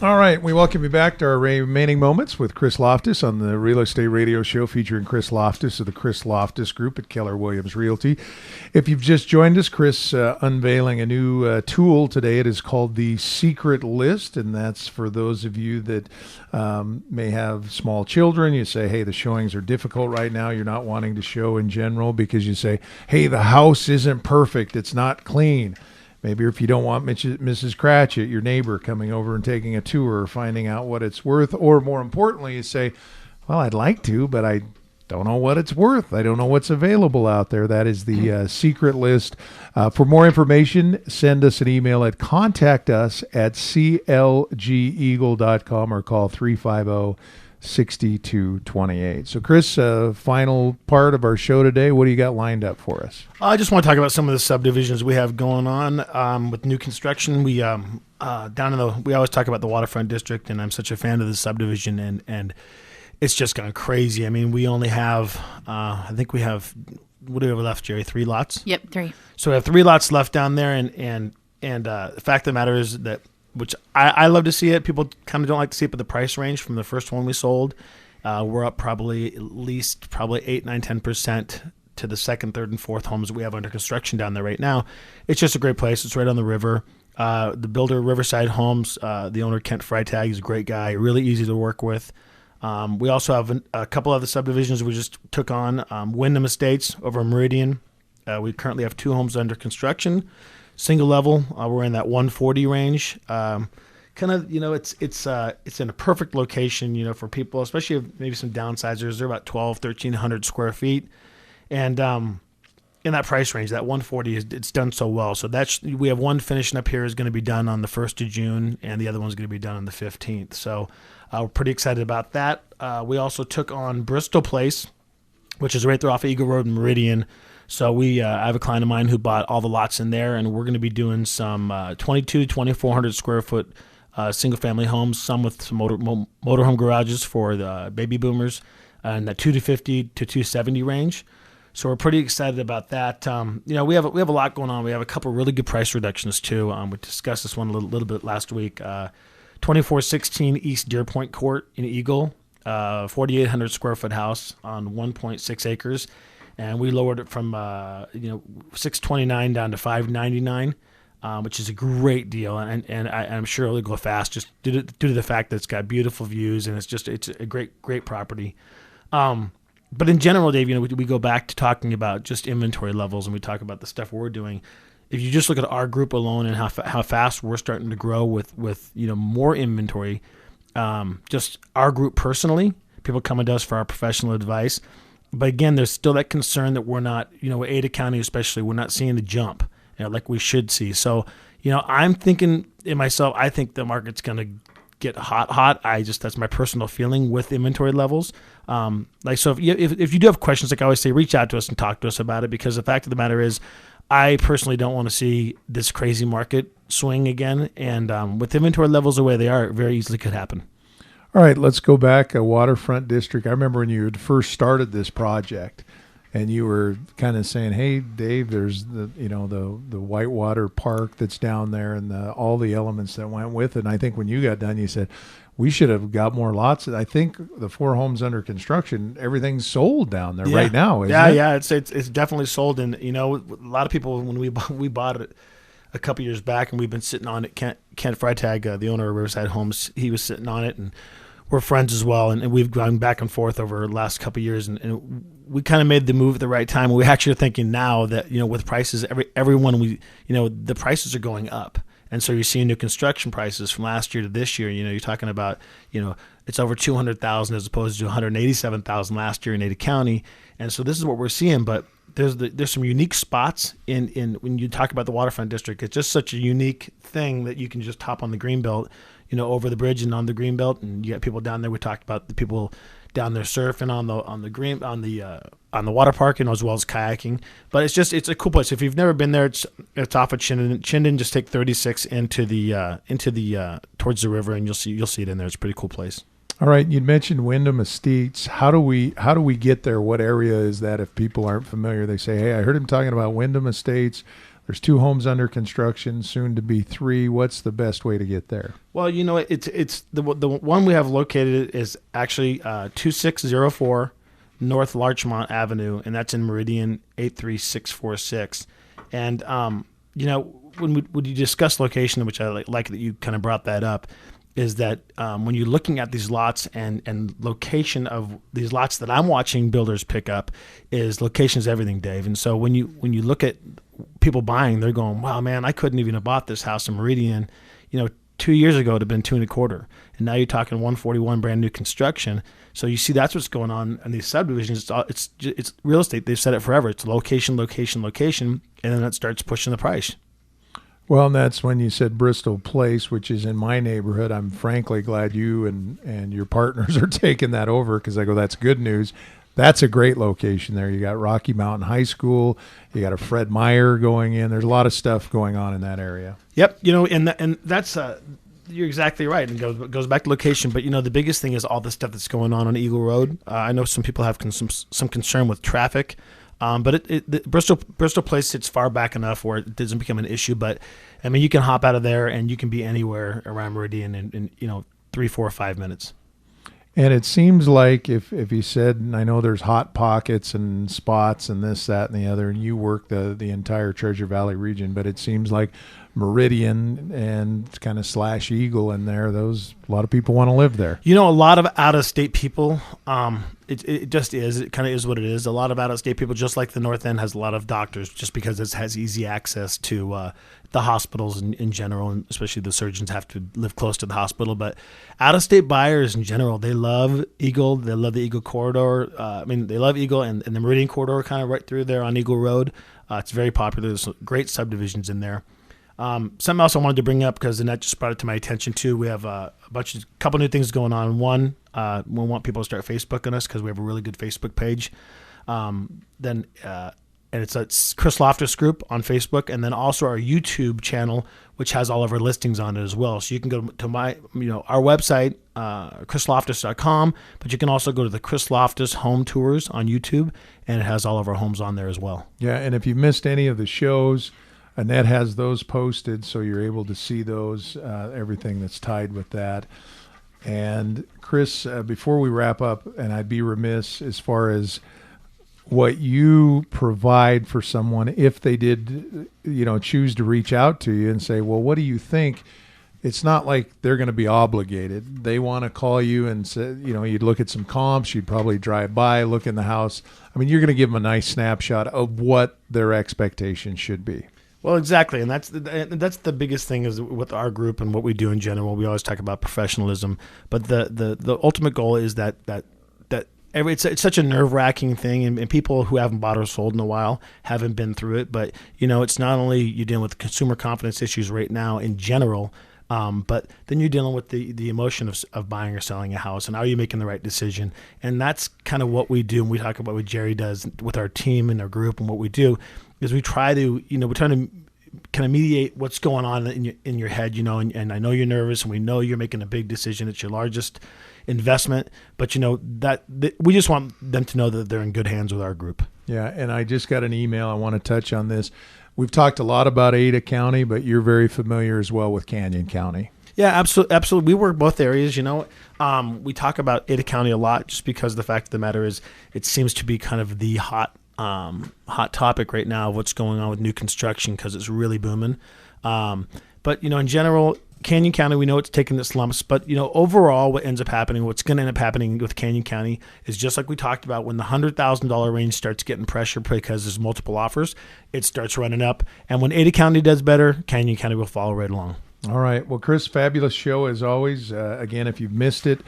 All right, we welcome you back to our remaining moments with Chris Lofthus on the Real Estate Radio Show featuring Chris Lofthus of the Chris Lofthus Group at Keller Williams Realty. If you've just joined us, Chris unveiling a new tool today. It is called the Secret List, and that's for those of you that may have small children. You say, hey, the showings are difficult right now. You're not wanting to show in general because you say, hey, the house isn't perfect. It's not clean. Maybe if you don't want Mrs. Cratchit, your neighbor, coming over and taking a tour, finding out what it's worth. Or more importantly, you say, well, I'd like to, but I don't know what it's worth. I don't know what's available out there. That is the Secret List. For more information, send us an email at contactus@clgeagle.com or call 350-6228. So, Chris, final part of our show today. What do you got lined up for us? I just want to talk about some of the subdivisions we have going on with new construction. We we always talk about the waterfront district, and I'm such a fan of the subdivision, and it's just gone crazy. I mean, we only have I think we have, what do we have left, Gerri? 3 lots. Yep, 3. So we have 3 lots left down there, and the fact of the matter is that, which I love to see it. People kind of don't like to see it, but the price range from the first one we sold, we're up probably at least 8, 9, 10% to the second, third, and fourth homes that we have under construction down there right now. It's just a great place. It's right on the river. The builder, Riverside Homes, the owner, Kent Freitag, he's a great guy, really easy to work with. We also have a couple other subdivisions we just took on. Wyndham Estates over in Meridian. We currently have 2 homes under construction. Single level, we're in that 140 range. Kind of, it's in a perfect location, for people, especially if maybe some downsizers. They're about 1,300 square feet, and in that price range, that 140 it's done so well. So we have one finishing up here is going to be done on the 1st of June, and the other one's going to be done on the 15th. So we're pretty excited about that. We also took on Bristol Place, which is right there off of Eagle Road in Meridian. So I have a client of mine who bought all the lots in there, and we're going to be doing some 2,200 to 2,400 square foot single-family homes, some with some motorhome garages for the baby boomers, and that 250 to 270 range. So we're pretty excited about that. We have a lot going on. We have a couple really good price reductions too. We discussed this one a little bit last week. 2416 East Deer Point Court in Eagle, 4,800 square foot house on 1.6 acres. And we lowered it from $629 down to $599, which is a great deal, and I'm sure it'll go fast just due to the fact that it's got beautiful views, and it's a great property. But in general, Dave, we go back to talking about just inventory levels, and we talk about the stuff we're doing. If you just look at our group alone and how fast we're starting to grow with more inventory, just our group personally, people coming to us for our professional advice. But again, there's still that concern that we're not, Ada County especially, we're not seeing the jump like we should see. So, I'm thinking in myself, I think the market's going to get hot. That's my personal feeling with inventory levels. So if you do have questions, like I always say, reach out to us and talk to us about it, because the fact of the matter is, I personally don't want to see this crazy market swing again. And with inventory levels the way they are, it very easily could happen. All right, let's go back. A waterfront district. I remember when you had first started this project, and you were kind of saying, "Hey, Dave, there's the Whitewater Park that's down there, and all the elements that went with it." And I think when you got done, you said we should have got more lots. I think the 4 homes under construction, everything's sold down there right now. Isn't it? Yeah, it's definitely sold. And a lot of people, when we bought it a couple years back, and we've been sitting on it. Kent Freitag, the owner of Riverside Homes, he was sitting on it, and we're friends as well, and we've gone back and forth over the last couple of years, and we kind of made the move at the right time. We actually are thinking now that with prices, everyone the prices are going up, and so you're seeing new construction prices from last year to this year. You're talking about it's over $200,000 as opposed to $187,000 last year in Ada County, and so this is what we're seeing. But there's some unique spots in when you talk about the waterfront district. It's just such a unique thing that you can just hop on the greenbelt, over the bridge and on the greenbelt, and you got people down there. We talked about the people down there surfing on the water park, as well as kayaking. But it's a cool place. If you've never been there, it's off of Chinden. Just take 36 into the towards the river, and you'll see it in there. It's a pretty cool place. All right, you mentioned Wyndham Estates. How do we get there? What area is that? If people aren't familiar, they say, "Hey, I heard him talking about Wyndham Estates. There's 2 homes under construction, soon to be 3. What's the best way to get there? Well, it's the one we have located is actually 2604 North Larchmont Avenue, and that's in Meridian 83646. And when you discuss location, which I like that you kind of brought that up, is that when you're looking at these lots and location of these lots that I'm watching builders pick up, is location is everything, Dave. And so when you look at people buying, they're going, wow, man, I couldn't even have bought this house in Meridian, 2 years ago it'd have been 2.25, and now you're talking 141 brand new construction. So you see that's what's going on in these subdivisions. It's real estate. They've said it forever. It's location, location, location, and then it starts pushing the price. Well, and that's when you said Bristol Place, which is in my neighborhood. I'm frankly glad you and your partners are taking that over, because I go, that's good news. That's a great location there. You got Rocky Mountain High School. You got a Fred Meyer going in. There's a lot of stuff going on in that area. Yep, and that's you're exactly right. And it goes back to location, but the biggest thing is all the stuff that's going on Eagle Road. I know some people have some concern with traffic. But the Bristol Place sits far back enough where it doesn't become an issue. But I mean, you can hop out of there and you can be anywhere around Meridian in 3, 4, 5 minutes. And it seems like if you said, and I know there's hot pockets and spots and this, that, and the other, and you work the entire Treasure Valley region, but it seems like Meridian and kind of / Eagle in there, a lot of people want to live there. A lot of out-of-state people, it just is. It kind of is what it is. A lot of out-of-state people, just like the North End has a lot of doctors, just because it has easy access to the hospitals in general, and especially the surgeons have to live close to the hospital. But out-of-state buyers in general, they love Eagle. They love the Eagle corridor. They love Eagle and the Meridian corridor, kind of right through there on Eagle Road. It's very popular. There's great subdivisions in there. Something else I wanted to bring up, because Annette just brought it to my attention too. We have a couple new things going on. One, we want people to start Facebooking us, because we have a really good Facebook page. And it's Chris Lofthus Group on Facebook, and then also our YouTube channel, which has all of our listings on it as well. So you can go to our website, chrislofthus.com, but you can also go to the Chris Lofthus Home Tours on YouTube, and it has all of our homes on there as well. Yeah, and if you missed any of the shows, Annette has those posted, so you're able to see those, everything that's tied with that. And Chris, before we wrap up, and I'd be remiss as far as what you provide for someone if they did, choose to reach out to you and say, well, what do you think? It's not like they're going to be obligated. They want to call you and say, you'd look at some comps, you'd probably drive by, look in the house. I mean, you're going to give them a nice snapshot of what their expectations should be. Well, exactly, and that's the biggest thing is with our group and what we do in general. We always talk about professionalism, but the ultimate goal is that it's such a nerve-wracking thing, and people who haven't bought or sold in a while haven't been through it. But it's not only you're dealing with consumer confidence issues right now in general, but then you're dealing with the emotion of buying or selling a house, and are you making the right decision? And that's kind of what we do, and we talk about what Gerri does with our team and our group, and what we do is we try to, we're trying to kind of mediate what's going on in your head, and I know you're nervous, and we know you're making a big decision. It's your largest investment, but we just want them to know that they're in good hands with our group. Yeah, and I just got an email. I want to touch on this. We've talked a lot about Ada County, but you're very familiar as well with Canyon County. Yeah, absolutely. We work both areas. We talk about Ada County a lot, just because the fact of the matter is it seems to be kind of the hot topic right now of what's going on with new construction, because it's really booming. But in general, Canyon County, we know it's taking its lumps, but overall, what's going to end up happening with Canyon County is just like we talked about. When the $100,000 range starts getting pressure because there's multiple offers, it starts running up, and when Ada County does better, Canyon County will follow right along. All right. Well, Chris, fabulous show as always. Again, if you've missed it,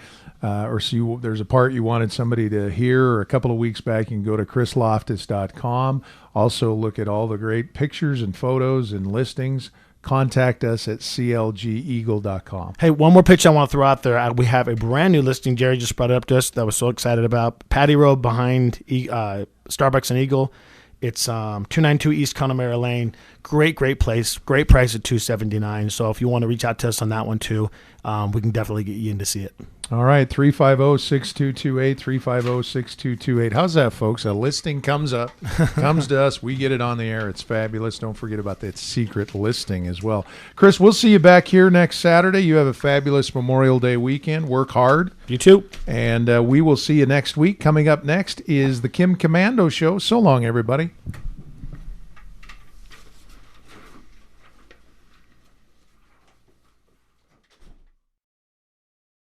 or there's a part you wanted somebody to hear, or a couple of weeks back, you can go to chrislofthus.com. Also look at all the great pictures and photos and listings. Contact us at clgeagle.com. Hey, one more pitch I want to throw out there. We have a brand new listing. Gerri just brought it up to us that I was so excited about. Patty Road behind Starbucks and Eagle. It's 292 East Connemara Lane. great place, great price at $279. So if you want to reach out to us on that one too, we can definitely get you in to see it. All right, 350-6228, 350-6228. How's that, folks? A listing comes up, comes to us. We get it on the air. It's fabulous. Don't forget about that secret listing as well. Chris, we'll see you back here next Saturday. You have a fabulous Memorial Day weekend. Work hard. You too. And we will see you next week. Coming up next is the Kim Commando Show. So long, everybody.